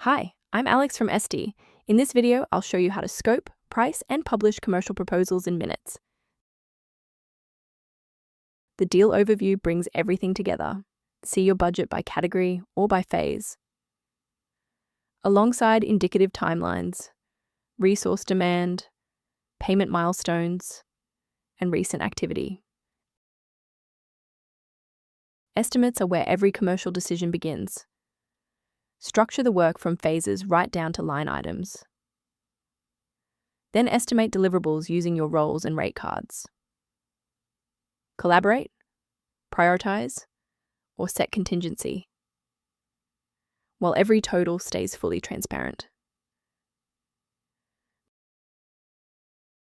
Hi, I'm Alex from Estii. In this video, I'll show you how to scope, price, and publish commercial proposals in minutes. The deal overview brings everything together. See your budget by category or by phase. Alongside indicative timelines, resource demand, payment milestones, and recent activity. Estimates are where every commercial decision begins. Structure the work from phases right down to line items. Then estimate deliverables using your roles and rate cards. Collaborate, prioritize, or set contingency, while every total stays fully transparent.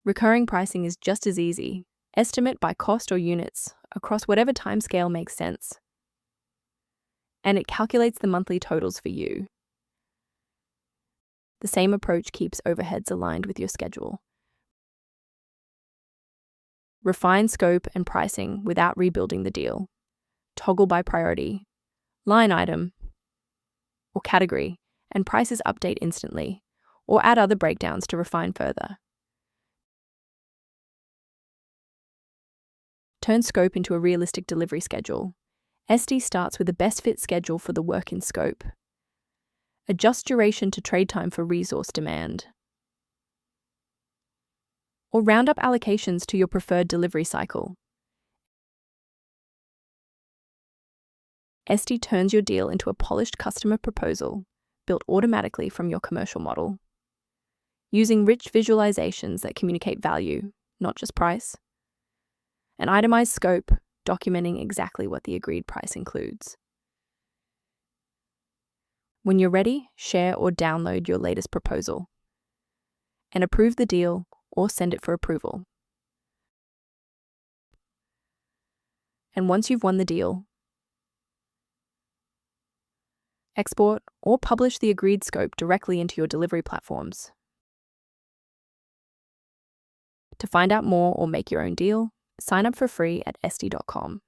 Recurring pricing is just as easy. Estimate by cost or units across whatever timescale makes sense. And it calculates the monthly totals for you. The same approach keeps overheads aligned with your schedule. Refine scope and pricing without rebuilding the deal. Toggle by priority, line item, or category, and prices update instantly, or add other breakdowns to refine further. Turn scope into a realistic delivery schedule. Estii starts with the best fit schedule for the work in scope. Adjust duration to trade time for resource demand. Or round up allocations to your preferred delivery cycle. Estii turns your deal into a polished customer proposal, built automatically from your commercial model. Using rich visualizations that communicate value, not just price. An itemized scope, documenting exactly what the agreed price includes. When you're ready, share or download your latest proposal. And approve the deal or send it for approval. And once you've won the deal, export or publish the agreed scope directly into your delivery platforms. To find out more or make your own deal, sign up for free at estii.com.